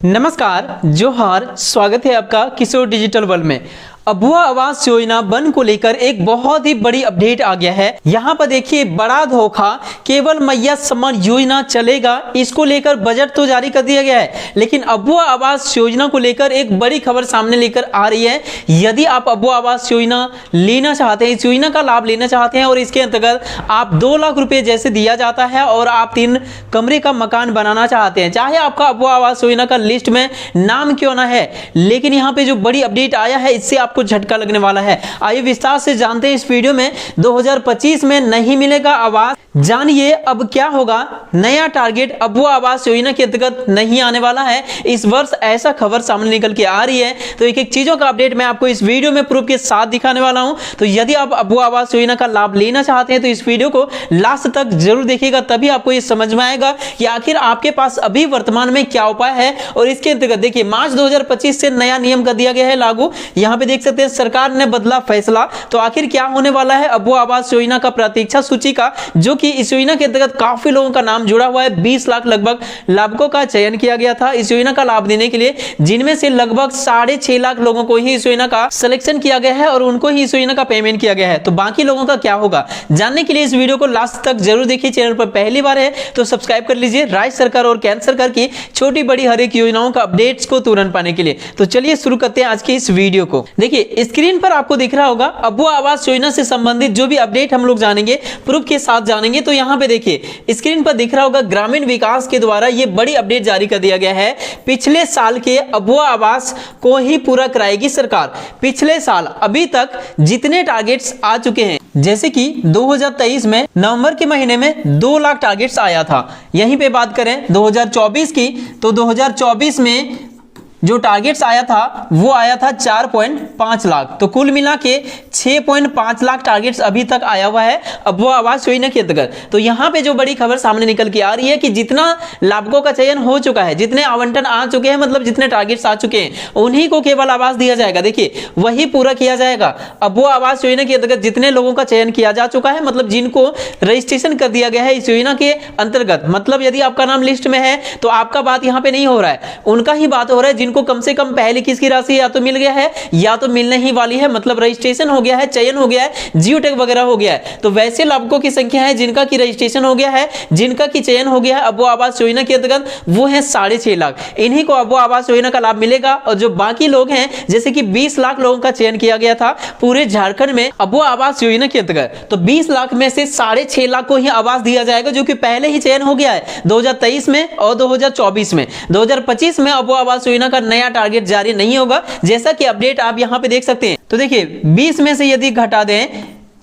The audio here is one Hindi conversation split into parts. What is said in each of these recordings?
नमस्कार, जोहार। स्वागत है आपका किशोर डिजिटल वर्ल्ड में। अबुआ आवास योजना बंद को लेकर एक बहुत ही बड़ी अपडेट आ गया है। यहाँ पर देखिए, बड़ा धोखा, केवल मैया सम्मान योजना चलेगा, इसको लेकर बजट तो जारी कर दिया गया है, लेकिन अबुआ आवास योजना को लेकर एक बड़ी खबर सामने लेकर आ रही है। यदि आप अबुआ आवास योजना लेना चाहते हैं, इस योजना का लाभ लेना चाहते हैं और इसके अंतर्गत आप 2 लाख रुपए जैसे दिया जाता है और आप 3 कमरे का मकान बनाना चाहते हैं, चाहे आपका अबुआ आवास योजना का लिस्ट में नाम क्यों ना है, लेकिन यहाँ पे जो बड़ी अपडेट आया है, इससे आपको झटका लगने वाला है। आइए विस्तार से जानते हैं इस वीडियो में। 2025 में नहीं मिलेगा आवास, जानिए अब क्या होगा। नया टारगेट अबुआ आवास योजना के अंतर्गत नहीं आने वाला है इस वर्ष, ऐसा खबर सामने निकल के आ रही है। तो एक एक चीजों का अपडेट मैं आपको इस वीडियो में प्रूफ के साथ दिखाने वाला हूं। तो यदि आप अबुआ आवास योजना का लाभ लेना चाहते हैं तो इस वीडियो को लास्ट तक जरूर देखिएगा, तभी आपको ये समझ में आएगा कि आखिर आपके पास अभी वर्तमान में क्या उपाय है। और इसके अंतर्गत देखिए, मार्च 2025 से नया नियम कर दिया गया है लागू। यहां पे देख सकते हैं, सरकार ने बदला फैसला। तो आखिर क्या होने वाला है अबुआ आवास योजना का प्रतीक्षा सूची का, जो कि इस योजना के अंतर्गत काफी लोगों का नाम जुड़ा हुआ है। 20 लाख लगभग लाभुकों का चयन किया गया था इस योजना का लाभ देने के लिए, जिनमें से लगभग 6.5 लाख लोगों को ही इस योजना का सिलेक्शन किया गया है और उनको ही इस योजना का पेमेंट किया गया है। तो बाकी लोगों का क्या होगा, जानने के लिए इस वीडियो को लास्ट तक जरूर देखिए। चैनल पर पहली बार है तो सब्सक्राइब कर लीजिए, राज्य सरकार और केंद्र सरकार की छोटी बड़ी हर एक योजनाओं का अपडेट्स को तुरंत पाने के लिए। तो चलिए शुरू करते हैं आज के इस वीडियो को। देखिए, स्क्रीन पर आपको दिख रहा होगा अबुआ आवास योजना से संबंधित जो भी अपडेट हम लोग जानेंगे, प्रूफ के साथ जानेंगे। तो यहाँ पे देखिए, स्क्रीन पर दिख रहा होगा, ग्रामीण विकास के द्वारा ये बड़ी अपडेट जारी कर दिया गया है। पिछले साल के अबुआ आवास को ही पूरा कराएगी सरकार। पिछले साल अभी तक जितने टारगेट्स आ चुके हैं, जैसे कि 2023 में नवंबर के महीने में 2 लाख टारगेट्स आया था। यहीं पे बात करें 2024 की, तो 2024 में जो टारगेट्स आया था वो आया था 4.5 लाख। तो कुल मिला के 6.5 लाख टारगेट्स अभी तक आया हुआ है अबुआ आवास योजना के अंतर्गत। तो यहाँ पे जो बड़ी खबर सामने निकल के आ रही है कि जितना लाभुकों का चयन हो चुका है, जितने आवंटन आ चुके हैं, मतलब जितने टारगेट्स आ चुके हैं, उन्हीं को केवल आवास दिया जाएगा। देखिए, वही पूरा किया जाएगा। अबुआ आवास योजना के अंतर्गत जितने लोगों का चयन किया जा चुका है, मतलब जिनको रजिस्ट्रेशन कर दिया गया है इस योजना के अंतर्गत, मतलब यदि आपका नाम लिस्ट में है तो आपका बात यहाँ पे नहीं हो रहा है, उनका ही बात हो रहा है को कम से कम पहले किसकी राशि या तो मिल गया है या तो मिलने ही वाली है, मतलब रजिस्ट्रेशन हो गया है, चयन हो गया है, जियो टैग वगैरह हो गया है। तो वैसे लाभुकों की संख्या है जिनका की रजिस्ट्रेशन हो गया है, जिनका की चयन हो गया है अबुआ आवास योजना के अंतर्गत, वो है 6.5 लाख। इन्हीं को अबुआ आवास योजना का लाभ मिलेगा। और जो बाकी लोग हैं, जैसे कि 20 लाख लोगों का चयन किया गया था पूरे झारखंड में अबुआ आवास योजना के अंतर्गत, तो 20 लाख में से 6.5 लाख को ही आवास दिया जाएगा, जो कि पहले ही चयन हो गया है 2023 में और 2024 में। 2025 में अबुआ आवास योजना का नया टारगेट जारी नहीं होगा, जैसा कि अपडेट आप यहां पे देख सकते हैं। तो देखिए, 20 में से यदि घटा दें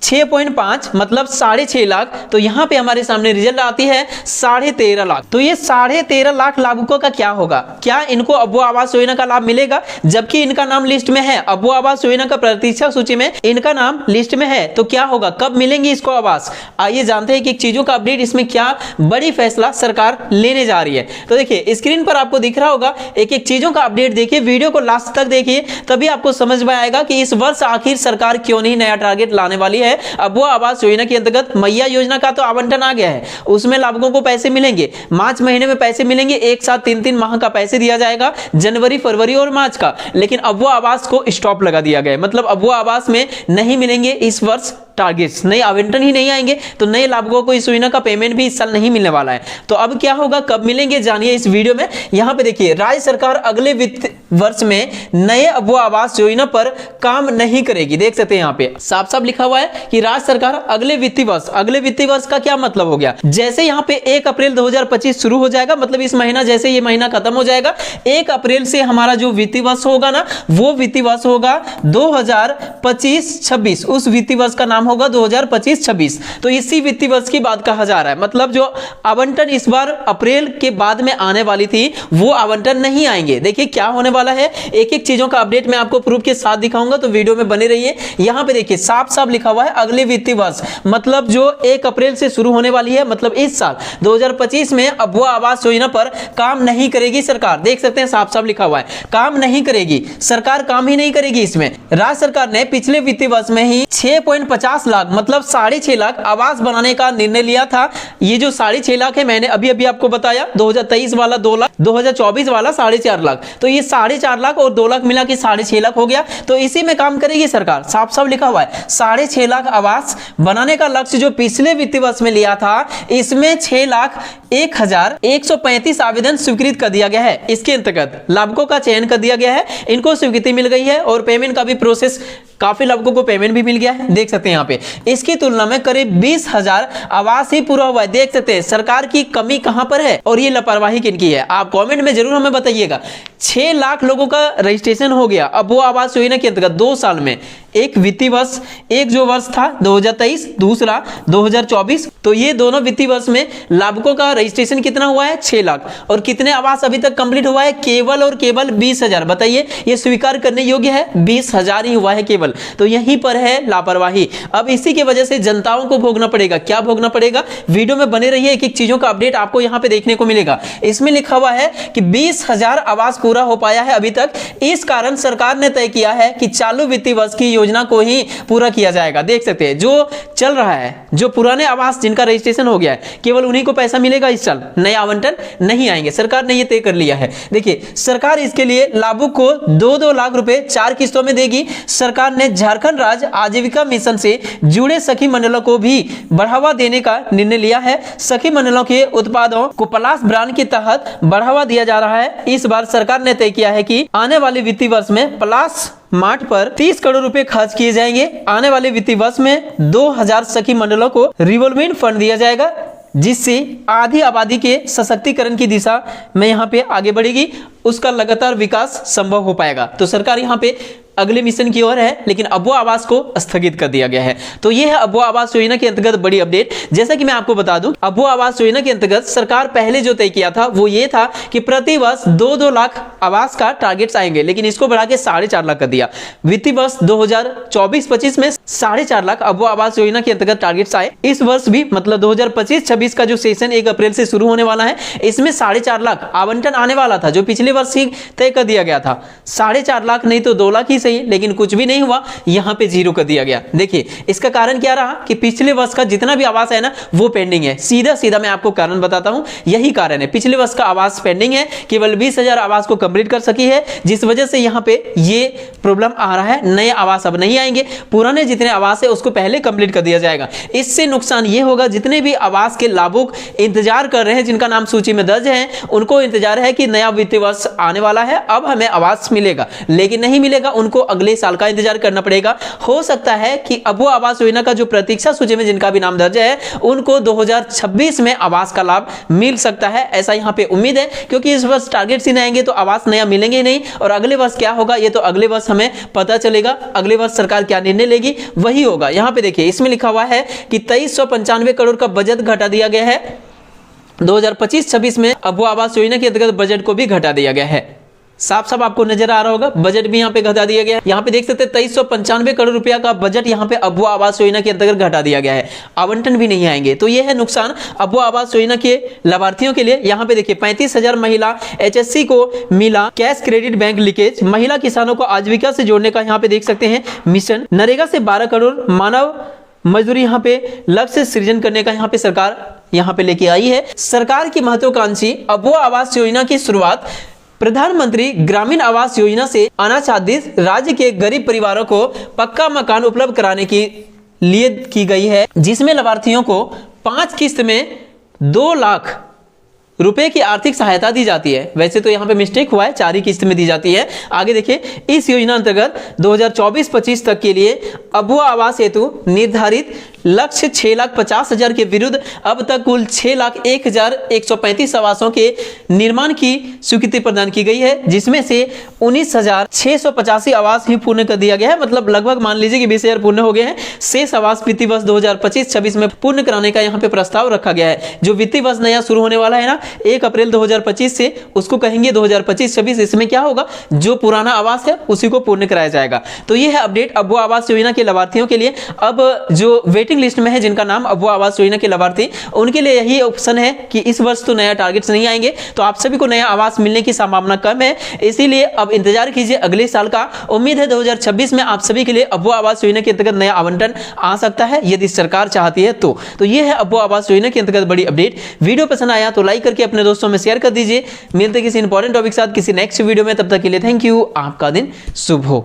6.5 मतलब 6.5 लाख, तो यहां पे हमारे सामने रिजल्ट आती है 13.5 लाख। तो ये 13.5 लाख लाभुकों का क्या होगा, क्या इनको अबुआ आवास योजना का लाभ मिलेगा, जबकि इनका नाम लिस्ट में है, अबुआ आवास योजना का प्रतीक्षा सूची में इनका नाम लिस्ट में है। तो क्या होगा, कब मिलेंगे इसको आवास, आइए जानते हैं कि चीजों का अपडेट, इसमें क्या बड़ी फैसला सरकार लेने जा रही है। तो देखिए, स्क्रीन पर आपको दिख रहा होगा, एक एक चीजों का अपडेट देखिए, वीडियो को लास्ट तक देखिए, तभी आपको समझ में आएगा कि इस वर्ष आखिर सरकार क्यों नहीं नया टारगेट लाने वाली है। अबुआ आवास योजना के अंतर्गत मैया योजना का तो आवंटन आ गया है, उसमें लाभुकों को पैसे मिलेंगे, मार्च महीने में पैसे मिलेंगे, एक साथ 3-3 माह का पैसे दिया जाएगा, जनवरी, फरवरी और मार्च का। लेकिन अबुआ आवास को स्टॉप लगा दिया गया है, मतलब अबुआ आवास में नहीं मिलेंगे इस वर्ष टारगेट्स, नए आवंटन ही नहीं आएंगे, तो नए लाभुकों को इस योजना का पेमेंट भी इस साल नहीं मिलने वाला है। तो अब क्या होगा, कब मिलेंगे, जानिए इस वीडियो में। यहां पे देखिए, राज्य सरकार अगले वित्त वर्ष में नए अबुआ आवास योजना पर काम नहीं करेगी। देख सकते हैं यहाँ पे साफ साफ लिखा हुआ है कि राज्य सरकार अगले वित्तीय वर्ष का क्या मतलब हो गया, जैसे यहाँ पे 1 अप्रैल 2025 शुरू हो जाएगा, मतलब इस महीना जैसे ये महीना खत्म हो जाएगा, 1 अप्रैल से हमारा जो वित्तीय वर्ष होगा ना, वो वित्तीय वर्ष होगा 2025-26, उस वित्तीय वर्ष का नाम होगा 2025-26। तो इसी वित्तीय वर्ष की बात कहा जा रहा है, मतलब जो आवंटन इस बार अप्रैल के बाद में आने वाली थी, वो आवंटन नहीं आएंगे। देखिए क्या होने वाला है, एक एक चीजों का अपडेट मैं आपको प्रूफ के साथ दिखाऊंगा, तो वीडियो में बने रहिए। यहां पे देखिए साफ साफ लिखा हुआ है अगले वित्तीय वर्ष, मतलब जो 1 अप्रैल से शुरू होने वाली है, मतलब इस साल 2025 में अबुआ आवास योजना पर काम नहीं करेगी सरकार। देख सकते हैं साफ साफ लिखा हुआ है, काम नहीं करेगी सरकार, काम ही नहीं करेगी इसमें। राज्य सरकार ने पिछले वित्तीय वर्ष में ही 6.50 50 लाख मतलब 6.5 लाख आवास बनाने का निर्णय लिया था। ये जो 6.5 लाख है मैंने अभी अभी आपको बताया, 2023 वाला 2 लाख, 2024 वाला 4.5 लाख, तो ये 4.5 लाख और 2 लाख मिला के 6.5 लाख हो गया। तो इसी में काम करेगी सरकार, साफ साफ लिखा हुआ है 6.5 लाख आवास बनाने का लक्ष्य जो पिछले वित्तीय वर्ष में लिया था, इसमें 6,01,135 आवेदन स्वीकृत कर दिया गया है। इसके अंतर्गत लाभुकों का चयन कर दिया गया है, इनको स्वीकृति मिल गई है और पेमेंट का भी प्रोसेस, काफी लाभुकों को पेमेंट भी मिल गया है, देख सकते हैं यहाँ पे। इसकी तुलना में करीब 20,000 आवास ही पूरा हुआ है। देख सकते हैं सरकार की कमी कहां पर है और ये लापरवाही किनकी है, आप कमेंट में जरूर हमें बताइएगा। 6 लाख लोगों का रजिस्ट्रेशन हो गया अब वो आवास योजना के अंतर्गत 2 साल में, एक वित्तीय वर्ष, एक जो वर्ष था 2023, दूसरा 2024, तो ये दोनों वित्तीय वर्ष में लाभुकों का रजिस्ट्रेशन कितना हुआ है, 6 लाख। और कितने आवास अभी तक कंप्लीट हुआ है, केवल और केवल 20,000। बताइए ये स्वीकार करने योग्य है, 20,000 ही हुआ है केवल। तो यहीं पर है लापरवाही। अब इसी की वजह से जनताओं को भोगना पड़ेगा। क्या भोगना पड़ेगा, वीडियो में बने रहिए, एक एक चीजों का अपडेट आपको यहां पे देखने को मिलेगा। इसमें लिखा हुआ है कि 20,000 आवास पूरा हो पाया है अभी तक, इस कारण सरकार ने तय किया है कि चालू वित्तीय वर्ष की योजना को ही पूरा किया जाएगा। देख सकते हैं जो चल रहा है, जो पुराने आवास जिनका रजिस्ट्रेशन हो गया है, केवल उन्हीं को पैसा मिलेगा इस साल, नए आवंटन नहीं आएंगे, सरकार ने यह तय कर लिया है। देखिए सरकार इसके लिए लाभुक को 2-2 लाख रुपए 4 किस्तों में देगी। सरकार ने झारखंड राज्य आजीविका मिशन से जुड़े सखी मंडलों को भी बढ़ावा देने का निर्णय लिया है। सखी मंडलों के उत्पादों को प्लास ब्रांड के तहत बढ़ावा दिया जा रहा है। इस बार सरकार ने तय किया है कि आने वाले वित्तीय वर्ष में प्लास मार्ट पर 30 करोड़ रुपए खर्च किए जाएंगे। आने वाले वित्तीय वर्ष में 2,000 सखी मंडलों को रिवॉल्विंग फंड दिया जाएगा, जिससे आधी आबादी के सशक्तिकरण की दिशा में यहाँ पे आगे बढ़ेगी, उसका लगातार विकास संभव हो पाएगा। तो सरकार यहाँ पे अगले मिशन की ओर है, लेकिन अबुआ आवास को स्थगित कर दिया गया है। तो यह है अबुआ आवास योजना के अंतर्गत बड़ी अपडेट। जैसा कि मैं आपको बता दूं, अबुआ आवास योजना के अंतर्गत सरकार पहले जो तय किया था वो ये था कि प्रति वर्ष 2-2 लाख आवास का टारगेट आएंगे, लेकिन इसको बढ़ा के 4.5 लाख कर दिया। वित्तीय वर्ष 2024-25 में 4.5 लाख अबुआ आवास योजना के अंतर्गत टारगेट आए। इस वर्ष भी मतलब 2025-26 का जो सेशन 1 अप्रैल से शुरू होने वाला है, इसमें 4.5 लाख आवंटन आने वाला था, जो पिछले वर्ष ही तय कर दिया गया था। 4.5 लाख नहीं तो 2 लाख ही सही, लेकिन कुछ भी नहीं हुआ, यहां पे 0 कर दिया गया। देखिए इसका कारण क्या रहा कि पिछले वर्ष का जितना भी आवास है ना वो पेंडिंग है। सीधा सीधा मैं आपको कारण बताता हूं, यही कारण है, पिछले वर्ष का आवास पेंडिंग है, केवल 20,000 आवास को कंप्लीट कर सकी है, जिस वजह से यहां पे ये प्रॉब्लम आ रहा है। नए आवास अब नहीं आएंगे, पुराने जितने आवास है उसको पहले कंप्लीट कर दिया जाएगा। इससे नुकसान ये होगा, जितने भी आवास के लाभुक इंतजार कर रहे हैं, जिनका नाम सूची में दर्ज है, उनको इंतजार है कि नया वित्तीय वर्ष आने वाला है, अब हमें आवास मिलेगा, लेकिन नहीं मिलेगा, उनको अगले साल का इंतजार करना पड़ेगा। हो सकता है कि अबुआ आवास योजना का जो प्रतीक्षा सूची में जिनका भी नाम दर्ज है, उनको 2026 में आवास का लाभ मिल सकता है, ऐसा यहां पे उम्मीद है, क्योंकि इस वर्ष टारगेट से नहीं आएंगे तो आवास नया मिलेंगे ही नहीं। और अगले वर्ष क्या होगा ये तो अगले वर्ष हमें पता चलेगा, अगले वर्ष सरकार क्या निर्णय लेगी वही होगा। यहां पे देखिए इसमें लिखा हुआ है कि 2395 करोड़ का बजट घटा दिया गया है। 2025-26 में अबुआ आवास योजना के अंतर्गत बजट को भी घटा दिया गया है। साफ साफ आपको नजर आ रहा होगा, बजट भी यहाँ पे घटा दिया गया है। यहाँ पे देख सकते हैं 2395 करोड़ रुपया का बजट यहाँ पे अबुआ आवास योजना के अंतर्गत घटा दिया गया है, आवंटन भी नहीं आएंगे। तो ये है नुकसान अबुआ आवास योजना के लाभार्थियों के लिए। यहाँ पे देखिए 35,000 महिला HSC को मिला कैश क्रेडिट बैंक लीकेज। महिला किसानों को आजीविका से जोड़ने का यहाँ पे देख सकते हैं मिशन। नरेगा से 12 करोड़ मानव मजदूरी यहाँ पे लक्ष्य सृजन करने का यहाँ पे सरकार यहाँ पे लेके आई है। सरकार की महत्वाकांक्षी अबुआ आवास योजना की शुरुआत प्रधानमंत्री ग्रामीण आवास योजना से अनाच्छादित राज्य के गरीब परिवारों को पक्का मकान उपलब्ध कराने के लिए की गई है, जिसमें लाभार्थियों को 5 किस्त में 2 लाख रुपए की आर्थिक सहायता दी जाती है। वैसे तो यहाँ पे मिस्टेक हुआ है, 4 ही किस्त में दी जाती है। आगे देखिए इस योजना अंतर्गत 2024-25 तक के लिए अबुआ आवास हेतु निर्धारित लक्ष्य 6,50,000 के विरुद्ध अब तक कुल 6,01,135 आवासों के निर्माण की स्वीकृति प्रदान की गई है, जिसमें से 19,685 आवास ही पूर्ण कर दिया गया है। मतलब लगभग मान लीजिए कि 20,000 पूर्ण हो गए हैं। शेष आवास वित्तीय वर्ष 2025-26 में पूर्ण कराने का यहाँ पे प्रस्ताव रखा गया है। जो वित्तीय वर्ष नया शुरू होने वाला है ना 1 अप्रैल 2025 से, उसको कहेंगे 2025-26। इसमें क्या होगा, जो पुराना आवास है उसी को पूर्ण कराया जाएगा। तो ये है अपडेट अबुआ आवास योजना के लाभार्थियों के लिए। अब जो वेटिंग वेटिंग लिस्ट में है, जिनका नाम अबुआ आवास योजना के लाभार्थी, उनके लिए यही ऑप्शन है कि इस वर्ष तो नया टारगेट्स नहीं आएंगे, तो आप सभी को नया आवास मिलने की संभावना कम है। इसीलिए अब इंतजार कीजिए अगले साल का। उम्मीद है 2026 में आप सभी के लिए अबुआ आवास योजना के अंतर्गत नया आवंटन आ सकता है, यदि सरकार चाहती है तो। ये है अबुआ आवास योजना के अंतर्गत बड़ी अपडेट। वीडियो पसंद आया तो लाइक करके अपने दोस्तों में शेयर कर दीजिए। मिलते किसी इंपॉर्टेंट टॉपिक के साथ किसी नेक्स्ट वीडियो में, तब तक के लिए थैंक यू। आपका दिन शुभ हो।